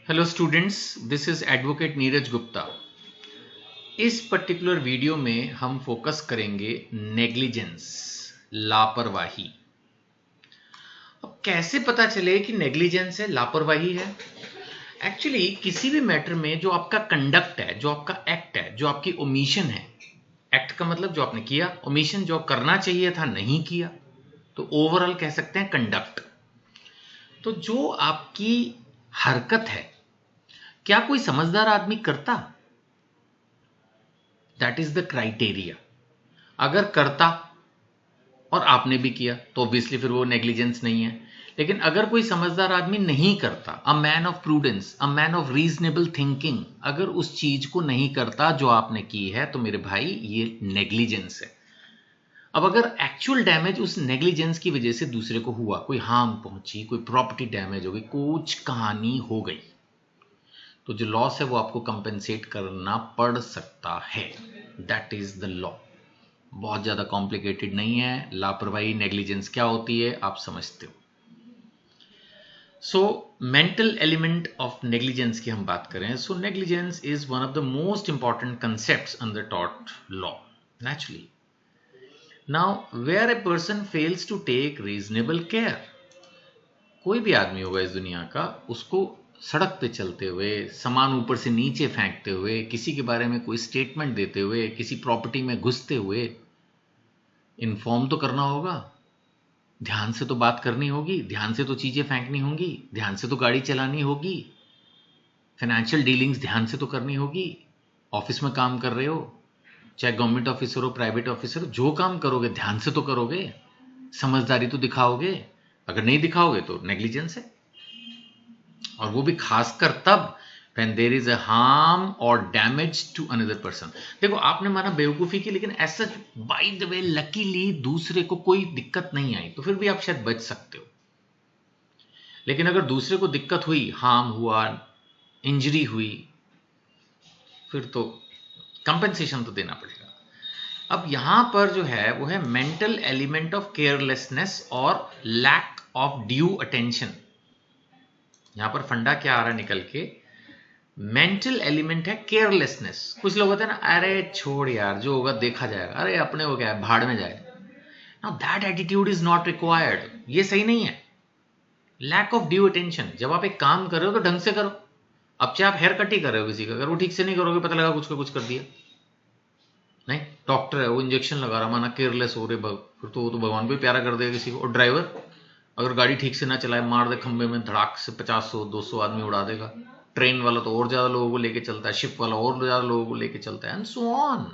Hello students, this is advocate Neeraj Gupta. इस particular video में हम फोकस करेंगे नेग्लिजेंस, लापरवाही। अब कैसे पता चले कि नेग्लिजेंस है, लापरवाही है? एक्चुअली किसी भी मैटर में जो आपका कंडक्ट है, जो आपका एक्ट है, जो आपकी ओमिशन है, एक्ट का मतलब जो आपने किया, ओमिशन जो करना चाहिए था नहीं किया, तो ओवरऑल कह सकते हैं कंडक्ट। तो जो आपकी हरकत है, क्या कोई समझदार आदमी करता? That is the criteria. अगर करता और आपने भी किया तो ऑब्वियसली फिर वो नेग्लिजेंस नहीं है। लेकिन अगर कोई समझदार आदमी नहीं करता, a man of prudence, a man of reasonable thinking, अगर उस चीज को नहीं करता जो आपने की है, तो मेरे भाई ये नेग्लिजेंस है। अब अगर एक्चुअल डैमेज उस नेग्लिजेंस की वजह से दूसरे को हुआ, कोई हार्म पहुंची, कोई प्रॉपर्टी डैमेज हो गई, कुछ कहानी हो गई, तो जो लॉस है वो आपको कंपेंसेट करना पड़ सकता है। That is the law. बहुत ज़्यादा कॉम्प्लिकेटेड नहीं है। लापरवाही, नेग्लिजेंस क्या होती है आप समझते हो। So mental element of negligence की हम बात करें, so negligence is one of the most important concepts under टॉट law naturally. Now where a person fails to take reasonable care, कोई भी आदमी होगा इस दुनिया का, उसको सड़क पे चलते हुए, सामान ऊपर से नीचे फेंकते हुए, किसी के बारे में कोई स्टेटमेंट देते हुए, किसी प्रॉपर्टी में घुसते हुए इन्फॉर्म तो करना होगा, ध्यान से तो बात करनी होगी, ध्यान से तो चीजें फेंकनी होंगी, ध्यान से तो गाड़ी चलानी होगी, फाइनेंशियल डीलिंग्स ध्यान से तो करनी होगी। ऑफिस में काम कर रहे हो, चाहे गवर्नमेंट ऑफिसर हो, प्राइवेट ऑफिसर हो, जो काम करोगे ध्यान से तो करोगे, समझदारी तो दिखाओगे। अगर नहीं दिखाओगे तो नेग्लिजेंस है। और वो भी खासकर तब when there is a harm or damage to another person। देखो, आपने माना बेवकूफ़ी की, लेकिन ऐसा बाय द वे लकीली दूसरे को कोई दिक्कत नहीं आई, तो फिर भी आप शायद बच सकते हो। लेकिन अगर दूसरे को दिक्कत हुई, हार्म हुआ, इंजरी हुई, फिर तो कंपेंसेशन तो देना पड़ेगा। अब यहां पर जो है वो है मेंटल एलिमेंट ऑफ केयरलेसनेस और लैक ऑफ ड्यू अटेंशन। यहां पर फंडा क्या आ रहा है निकल के? मेंटल एलिमेंट है केयरलेसनेस। कुछ लोग होते हैं ना, अरे छोड़ यार, जो होगा देखा जाएगा, अरे अपने को क्या है, भाड़ में जाए। Now that attitude is not required, ये सही नहीं है। लैक ऑफ ड्यू अटेंशन, जब आप एक काम कर रहे हो तो ढंग से करो। अब चाहे आप हेयर कट ही कर रहे हो किसी का, अगर वो ठीक से नहीं करोगे, पता लगा कुछ का कुछ कर दिया। नहीं, डॉक्टर है, वो इंजेक्शन लगा रहा, माना केयरलेस हो रहे, फिर तो वो तो भगवान को ही प्यारा कर देगा किसी को। और ड्राइवर अगर गाड़ी ठीक से ना चलाए, मार दे खंबे में, धड़ाक से 50-100-200 आदमी उड़ा देगा। ट्रेन वाला तो और ज्यादा लोगों को लेके चलता है, शिप वाला और ज्यादा लोगों को लेके चलता है, एंड सो ऑन।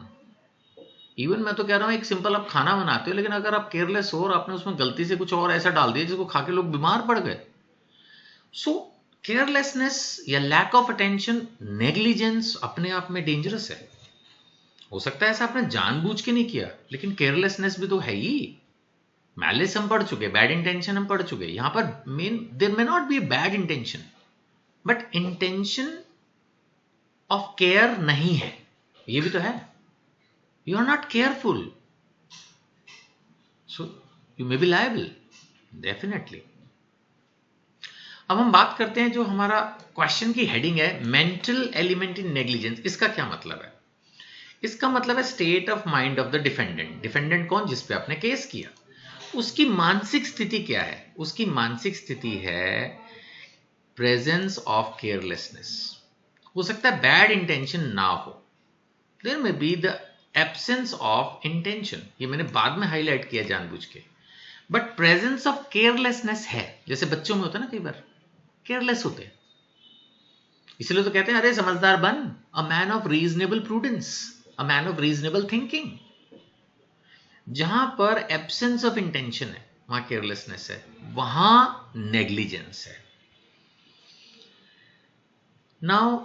इवन मैं तो कह रहा हूं, एक सिंपल आप खाना बनाते हो, लेकिन अगर आप केयरलेस हो और आपने उसमें गलती से कुछ और ऐसा डाल दिया जिसको खा के लोग बीमार पड़ गए। सो केयरलेसनेस या लैक ऑफ अटेंशन, नेग्लिजेंस अपने आप में डेंजरस है। हो सकता है ऐसा आपने जानबूझ के नहीं किया, लेकिन केयरलेसनेस भी तो है ही। मैलिस हम पढ़ चुके, बैड इंटेंशन हम पढ़ चुके। यहां पर main, there may not be bad intention, but intention of care नहीं है, ये भी तो है। You are not careful, so you may be liable, definitely. अब हम बात करते हैं, जो हमारा क्वेश्चन की हेडिंग है, मेंटल एलिमेंट इन नेग्लिजेंस। इसका क्या मतलब है? इसका मतलब है state of mind of the defendant. Defendant कौन? जिस पे आपने केस किया, उसकी मानसिक स्थिति क्या है? उसकी मानसिक स्थिति है प्रेजेंस ऑफ केयरलेसनेस। हो सकता है बैड इंटेंशन ना हो, देयर में be the absence of intention, ये मैंने बाद में हाईलाइट किया जानबूझ के, बट प्रेजेंस ऑफ केयरलेसनेस है। जैसे बच्चों में होता है ना, कई बार केयरलेस होते हैं, इसलिए तो कहते हैं अरे समझदार बन, a man of reasonable prudence, a man of reasonable thinking. जहां पर एब्सेंस ऑफ इंटेंशन है, वहां केयरलेसनेस है, वहां नेग्लिजेंस है। Now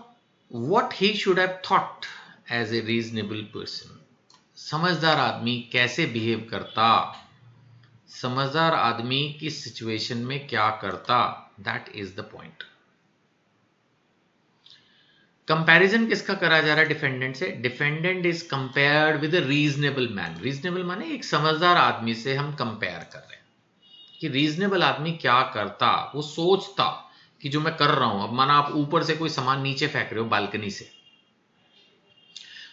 what he should have thought as a reasonable person. समझदार आदमी कैसे बिहेव करता, समझदार आदमी किस सिचुएशन में क्या करता, that is the point. Comparison किसका करा जा रहा है? डिफेंडेंट से। Defendant is compared with a reasonable man. Reasonable माने एक समझदार आदमी से हम कंपेयर कर रहे हैं कि रीजनेबल आदमी क्या करता, वो सोचता कि जो मैं कर रहा हूं, अब माना आप ऊपर से कोई सामान नीचे फेंक रहे हो बालकनी से,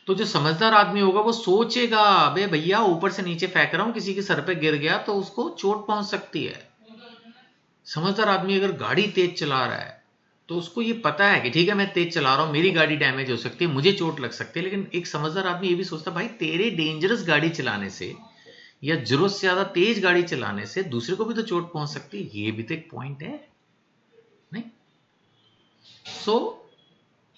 तो जो समझदार आदमी होगा वो सोचेगा, अबे भैया ऊपर से नीचे फेंक रहा हूं, किसी के सर पे गिर गया तो उसको चोट पहुंच सकती है। समझदार आदमी अगर गाड़ी तेज चला रहा है तो उसको ये पता है कि ठीक है मैं तेज चला रहा हूं, मेरी गाड़ी डैमेज हो सकती है, मुझे चोट लग सकती है, लेकिन एक समझदार आदमी ये भी सोचता है भाई तेरे डेंजरस गाड़ी चलाने से या जरूरत से ज्यादा तेज गाड़ी चलाने से दूसरे को भी तो चोट पहुंच सकती है, ये भी तो एक पॉइंट है नहीं। सो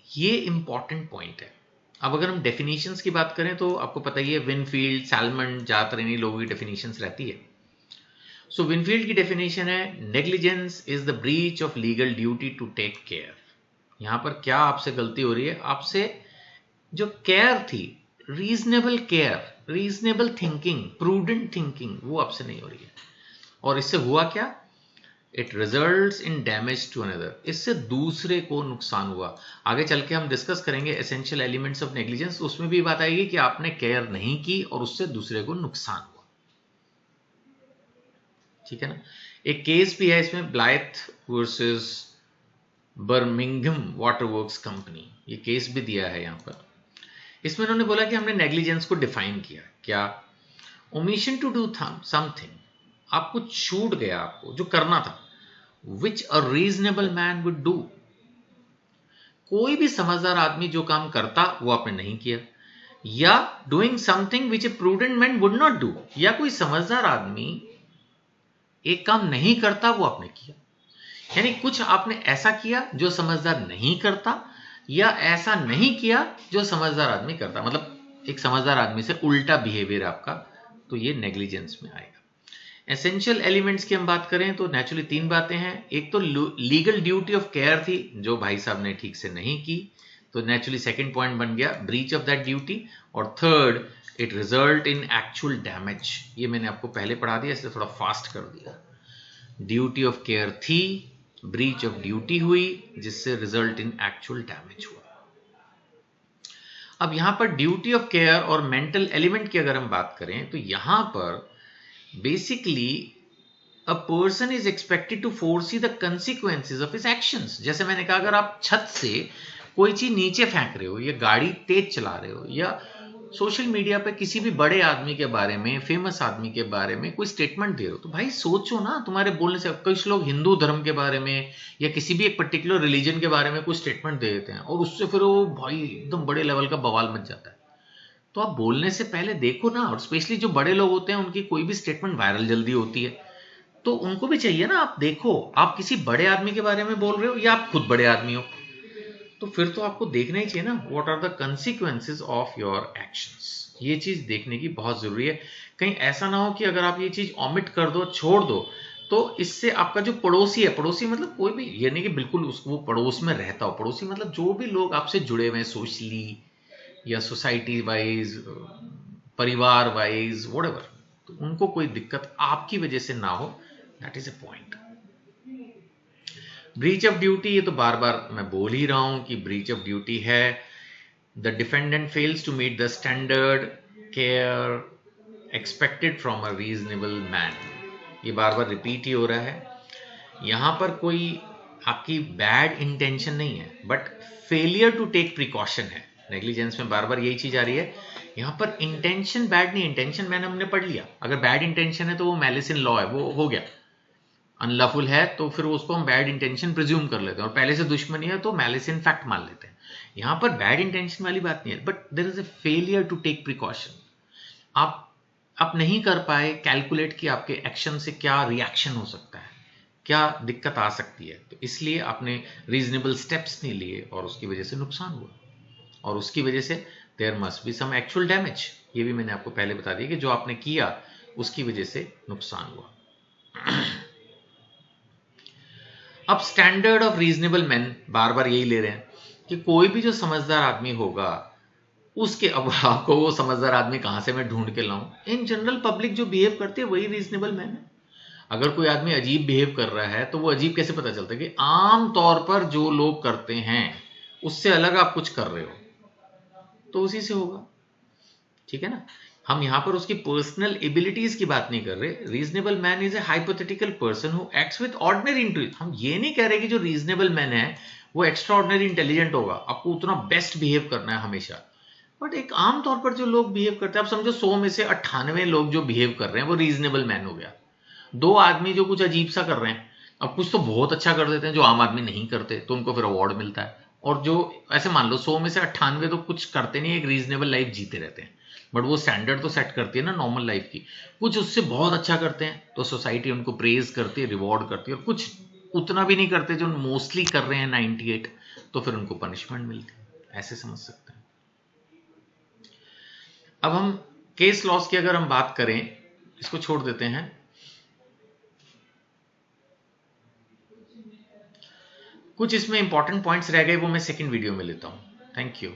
ये इंपॉर्टेंट पॉइंट है। अब अगर हम डेफिनेशंस की बात करें तो आपको पता ही है, विनफील्ड, सैलमन, ज्यादातर इन्हीं लोगों की डेफिनेशंस रहती है। सो विनफील्ड की डेफिनेशन है, negligence is the breach of legal duty to take care. यहां पर क्या आपसे गलती हो रही है, आपसे जो केयर थी, reasonable care, reasonable thinking, prudent thinking, वो आपसे नहीं हो रही है। और इससे हुआ क्या, it results in damage to another, इससे दूसरे को नुकसान हुआ। आगे चल के हम डिस्कस करेंगे एसेंशियल एलिमेंट्स ऑफ नेग्लिजेंस, उसमें भी बात आएगी कि आपने केयर नहीं की और उससे दूसरे को नुकसान हुआ। ठीक है ना। एक केस भी है इसमें, Blyth versus Birmingham water works company, ये केस भी दिया है यहां पर। इसमें उन्होंने बोला कि हमने नेग्लिजेंस को डिफाइन किया, क्या, ओमिशन टू डू समथिंग, आपको छूट गया आपको जो करना था, which a reasonable man would do, कोई भी समझदार आदमी जो काम करता वो आपने नहीं किया, या doing something which A prudent man would not do, या कोई समझदार आदमी एक काम नहीं करता वो आपने किया। यानी कुछ आपने ऐसा किया जो समझदार नहीं करता, या ऐसा नहीं किया जो समझदार आदमी करता, मतलब एक समझदार आदमी से उल्टा बिहेवियर आपका, तो ये नेग्लिजेंस में आएगा। एसेंशियल एलिमेंट्स की हम बात करें तो नेचुरली तीन बातें हैं। एक तो लीगल ड्यूटी ऑफ केयर थी जो भाई साहब ने ठीक से नहीं की, तो नेचुरली सेकंड पॉइंट बन गया ब्रीच ऑफ दैट ड्यूटी। और third, it result in actual damage, ये मैंने आपको पहले पढ़ा दिया इसलिए थोड़ा फास्ट कर दिया। ड्यूटी ऑफ केयर थी, ब्रीच ऑफ ड्यूटी हुई जिससे रिजल्ट इन एक्चुअल डैमेज हुआ। अब यहां पर ड्यूटी ऑफ केयर और मेंटल एलिमेंट की अगर हम बात करें तो यहां पर basically a person is expected to foresee the consequences of his actions. जैसे मैंने कहा, अगर आप छत से कोई चीज नीचे फेंक रहे हो, या गाड़ी तेज चला रहे हो, या सोशल मीडिया पे किसी भी बड़े आदमी के बारे में, फेमस आदमी के बारे में कोई स्टेटमेंट दे रहे हो, तो भाई सोचो ना, तुम्हारे बोलने से कुछ लोग हिंदू धर्म के बारे में या किसी भी एक पर्टिकुलर रिलीजन के बारे में कोई स्टेटमेंट दे देते हैं और उससे फिर वो भाई एकदम बड़े लेवल का बवाल मच जाता है। तो आप बोलने से पहले देखो ना, और स्पेशली जो बड़े लोग होते हैं उनकी कोई भी स्टेटमेंट वायरल जल्दी होती है, तो उनको भी चाहिए ना, आप देखो आप किसी बड़े आदमी के बारे में बोल रहे हो या आप खुद बड़े आदमी हो, तो फिर तो आपको देखना ही चाहिए ना, what are the consequences of your actions. ये चीज देखने की बहुत जरूरी है। कहीं ऐसा ना हो कि अगर आप ये चीज ऑमिट कर दो, छोड़ दो, तो इससे आपका जो पड़ोसी है, पड़ोसी मतलब कोई भी, ये नहीं कि बिल्कुल वो पड़ोस में रहता हो, पड़ोसी मतलब जो भी लोग आपसे जुड़े हुए हैं सोशली या सोसाइटी वाइज, परिवार वाइज, व्हाटएवर, तो उनको कोई दिक्कत आपकी वजह से ना हो, that is a point. Breach of duty, ये तो बार बार मैं बोल ही रहा हूं कि ब्रीच ऑफ ड्यूटी है, the defendant fails to meet the standard care expected from a reasonable man. ये बार बार रिपीट ही हो रहा है। यहां पर कोई आपकी बैड इंटेंशन नहीं है, but failure to take precaution है। नेग्लिजेंस में बार बार यही चीज आ रही है। यहां पर इंटेंशन बैड नहीं, इंटेंशन मैंने हमने पढ़ लिया, अगर बैड इंटेंशन है तो वो मैलिस इन लॉ है, वो हो गया। अनलॉफुल है तो फिर उसको हम बैड इंटेंशन प्रिज्यूम कर लेते हैं, और पहले से दुश्मनी है तो मैलिस इन फैक्ट मान लेते हैं। यहां पर बैड इंटेंशन वाली बात नहीं है, but there is a failure to take precaution. आप नहीं कर पाए कैलकुलेट कि आपके एक्शन से क्या रिएक्शन हो सकता है, क्या दिक्कत आ सकती है, तो इसलिए आपने रीजनेबल स्टेप्स नहीं लिए और उसकी वजह से नुकसान हुआ, और उसकी वजह से there must be some actual damage. ये भी मैंने आपको पहले बता दिया कि जो आपने किया उसकी वजह से नुकसान हुआ। अब स्टैंडर्ड ऑफ रीजनेबल मैन बार बार यही ले रहे हैं कि कोई भी जो समझदार आदमी होगा उसके, अब आपको वो समझदार आदमी कहां से मैं ढूंढ के लाऊं, इन जनरल पब्लिक जो बिहेव करती है वही रीजनेबल मैन है। अगर कोई आदमी अजीब बिहेव कर रहा है तो वो अजीब कैसे पता चलता है, कि आम तौर पर जो लोग करते हैं उससे अलग आप कुछ कर रहे हो तो उसी से होगा। ठीक है ना। हम यहां पर उसकी पर्सनल एबिलिटीज की बात नहीं कर रहे। Reasonable man is a hypothetical person who acts with ordinary intelligence. हम ये नहीं कह रहे कि जो रीजनेबल मैन है वो एक्स्ट्रा ऑर्डिनरी इंटेलिजेंट होगा, आपको उतना बेस्ट बिहेव करना है हमेशा। बट एक आम तौर पर जो लोग बिहेव करते हैं, आप समझो 100 में से 98 लोग जो बिहेव कर रहे हैं वो रीजनेबल मैन हो गया। 2 आदमी जो कुछ अजीब सा कर रहे हैं, अब कुछ तो बहुत अच्छा कर देते हैं जो आम आदमी नहीं करते, तो उनको फिर अवार्ड मिलता है। और जो ऐसे मान लो 100 में से 98 तो कुछ करते नहीं, एक रीजनेबल लाइफ जीते रहते हैं, बट वो स्टैंडर्ड तो सेट करती है ना नॉर्मल लाइफ की। कुछ उससे बहुत अच्छा करते हैं तो सोसाइटी उनको प्रेज करती है, रिवॉर्ड करती है, और कुछ उतना भी नहीं करते जो मोस्टली कर रहे हैं 98, तो फिर उनको पनिशमेंट मिलती है। ऐसे समझ सकते हैं। अब हम केस लॉस की अगर हम बात करें, इसको छोड़ देते हैं। कुछ इसमें इंपॉर्टेंट पॉइंट्स रह गए, वो मैं सेकंड वीडियो में लेता हूं। Thank you.